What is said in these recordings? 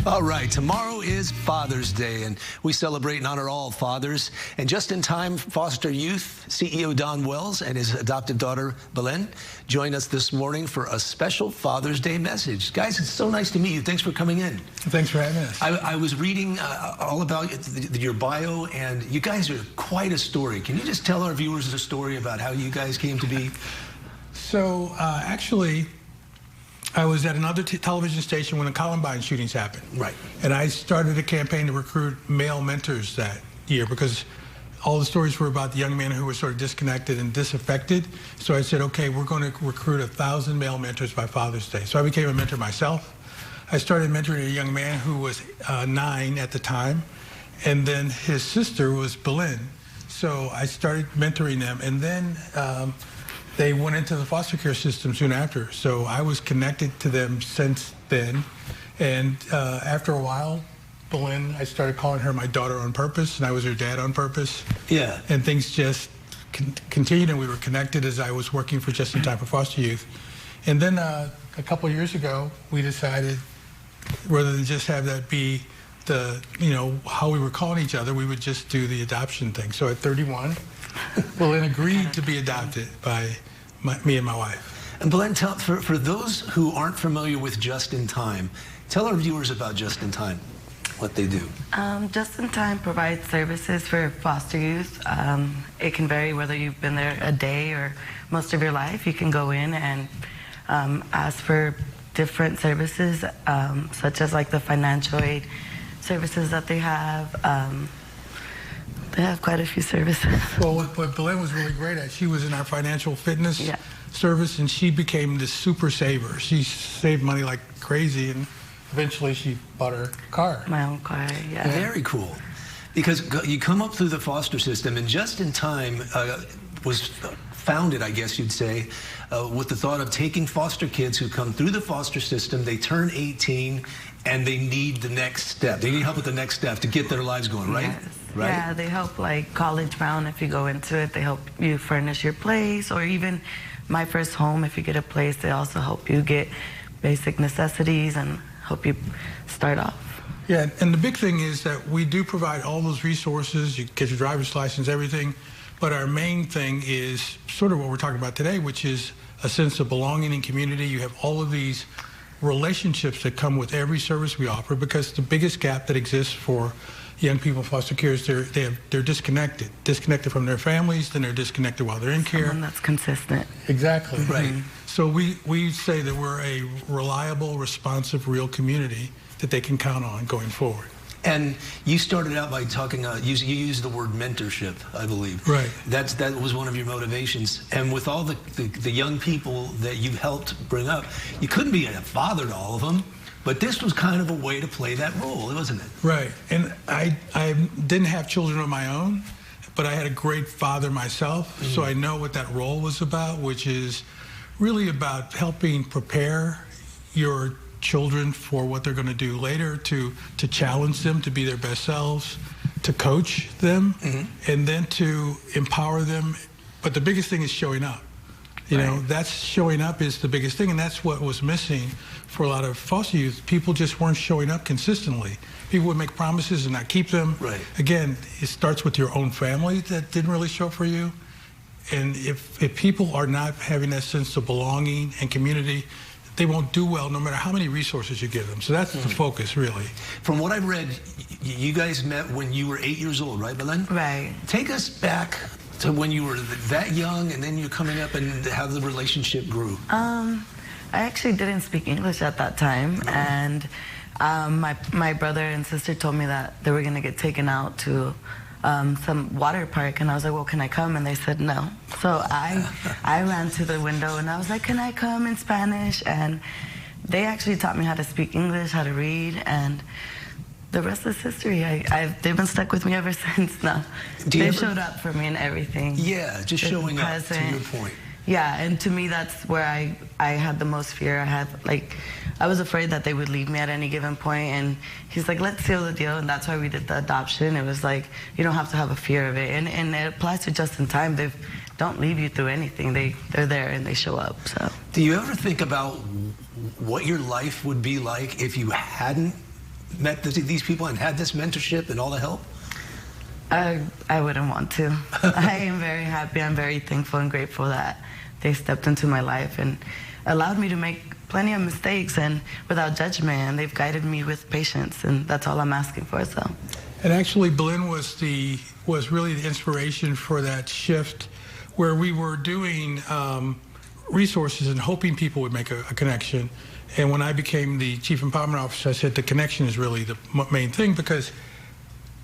All right, tomorrow is Father's Day, and we celebrate and honor all fathers. And Just in Time Foster Youth CEO Don Wells and his adopted daughter, Belen, join us this morning for a special Father's Day message. Guys, it's so nice to meet you. Thanks for coming in. Thanks for having us. I was reading all about your bio, and you guys are quite a story. Can you just tell our viewers a story about how you guys came to be? So, actually, I was at another television station when the Columbine shootings happened. Right. And I started a campaign to recruit male mentors that year because all the stories were about the young men who were sort of disconnected and disaffected. So I said, okay, we're going to recruit 1,000 male mentors by Father's Day. So I became a mentor myself. I started mentoring a young man who was 9 at the time, and then his sister was Belen. So I started mentoring them, and then they went into the foster care system soon after. So I was connected to them since then. And after a while, Belen, I started calling her my daughter on purpose, and I was her dad on purpose. Yeah. And things just continued, and we were connected as I was working for Just in Time for Foster Youth. And then a couple of years ago, we decided, rather than just have that be the, how we were calling each other, we would just do the adoption thing. So at 31, Belen agreed to be adopted by me and my wife. And Belen, for those who aren't familiar with Just in Time, tell our viewers about Just in Time, what they do. Just in Time provides services for foster youth. It can vary whether you've been there a day or most of your life. You can go in and ask for different services, such as like the financial aid services that they have. They have quite a few services. Well, what Belen was really great at, she was in our financial fitness service, and she became this super saver. She saved money like crazy, and eventually she bought her car. My own car, yeah. Very cool. Because you come up through the foster system, and Just in Time was founded, I guess you'd say, with the thought of taking foster kids who come through the foster system, they turn 18, and they need the next step. They need help with the next step to get their lives going, right? Yes. Right? Yeah, they help like college bound if you go into it. They help you furnish your place, or even My First Home, if you get a place, they also help you get basic necessities and help you start off. Yeah, and the big thing is that we do provide all those resources. You get your driver's license, everything. But our main thing is sort of what we're talking about today, which is a sense of belonging and community. You have all of these relationships that come with every service we offer, because the biggest gap that exists for young people in foster care is they're disconnected from their families, then they're disconnected while they're in care. Someone that's consistent. Exactly. Right. So we say that we're a reliable, responsive, real community that they can count on going forward. And you started out by talking, you used the word mentorship, I believe. Right. That was one of your motivations. And with all the young people that you helped bring up, you couldn't be a father to all of them, but this was kind of a way to play that role, wasn't it? Right. And I didn't have children of my own, but I had a great father myself, so I know what that role was about, which is really about helping prepare your children for what they're going to do later, to challenge them to be their best selves, to coach them, and then to empower them. But the biggest thing is showing up. You know, that's showing up is the biggest thing, and that's what was missing for a lot of foster youth. People just weren't showing up consistently. People would make promises and not keep them. Right. Again, it starts with your own family that didn't really show up for you. And if people are not having that sense of belonging and community, they won't do well no matter how many resources you give them. So that's the focus, really. From what I've read, you guys met when you were 8 years old, right, Belen? Right. Take us back to when you were that young, and then you're coming up, and how the relationship grew. I actually didn't speak English at that time, and my brother and sister told me that they were going to get taken out to some water park, and I was like, well, can I come? And they said no. So I ran to the window, and I was like, can I come in Spanish? And they actually taught me how to speak English, how to read, and the rest is history. They've been stuck with me ever since. No, they showed up for me in everything. Yeah, just showing up, to your point. Yeah, and to me, that's where I had the most fear. I was afraid that they would leave me at any given point, and he's like, let's seal the deal, and that's why we did the adoption. It was like, you don't have to have a fear of it, and it applies to Just in Time. They don't leave you through anything. They're there, and they show up, so. Do you ever think about what your life would be like if you hadn't met these people and had this mentorship and all the help? I wouldn't want to. I am very happy. I'm very thankful and grateful that they stepped into my life and allowed me to make plenty of mistakes and without judgment, and they've guided me with patience, and that's all I'm asking for. So. And actually, Belen was really the inspiration for that shift, where we were doing resources and hoping people would make a connection. And when I became the Chief Empowerment Officer, I said the connection is really the main thing, because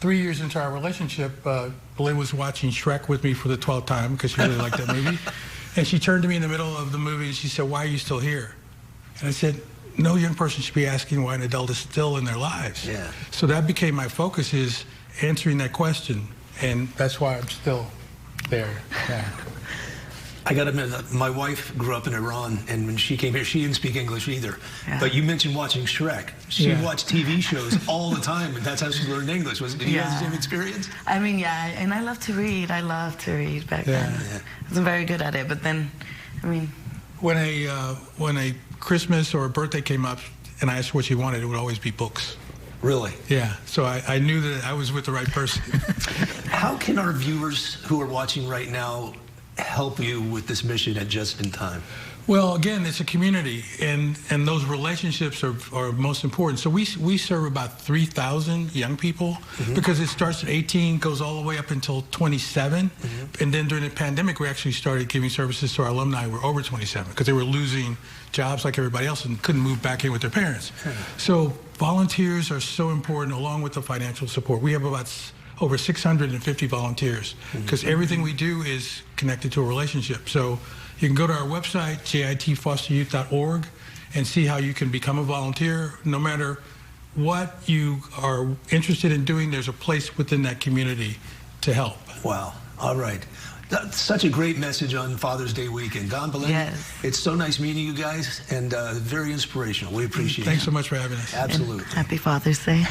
3 years into our relationship, Belen was watching Shrek with me for the 12th time because she really liked that movie. And she turned to me in the middle of the movie and she said, "Why are you still here?" And I said, no young person should be asking why an adult is still in their lives. Yeah. So that became my focus, is answering that question. And that's why I'm still there. Yeah. I got to admit, my wife grew up in Iran, and when she came here, she didn't speak English either. Yeah. But you mentioned watching Shrek. She watched TV shows all the time, and that's how she learned English. Did you have the same experience? I mean, yeah, and I love to read. I loved to read back then. I wasn't very good at it, but then, I mean... When a Christmas or a birthday came up and I asked what she wanted, it would always be books. Really? Yeah, so I knew that I was with the right person. How can our viewers who are watching right now help you with this mission at Just in Time? Well, again, it's a community, and those relationships are most important. So we serve about 3,000 young people, because it starts at 18, goes all the way up until 27. And then during the pandemic, we actually started giving services to our alumni who were over 27, because they were losing jobs like everybody else and couldn't move back in with their parents. So volunteers are so important, along with the financial support. We have about over 650 volunteers, because everything we do is connected to a relationship. So you can go to our website, jitfosteryouth.org, and see how you can become a volunteer. No matter what you are interested in doing, there's a place within that community to help. Wow. All right. That's such a great message on Father's Day weekend. Don, Belen, yes. It's so nice meeting you guys, and very inspirational. We appreciate it. Thanks so much for having us. Absolutely. And happy Father's Day.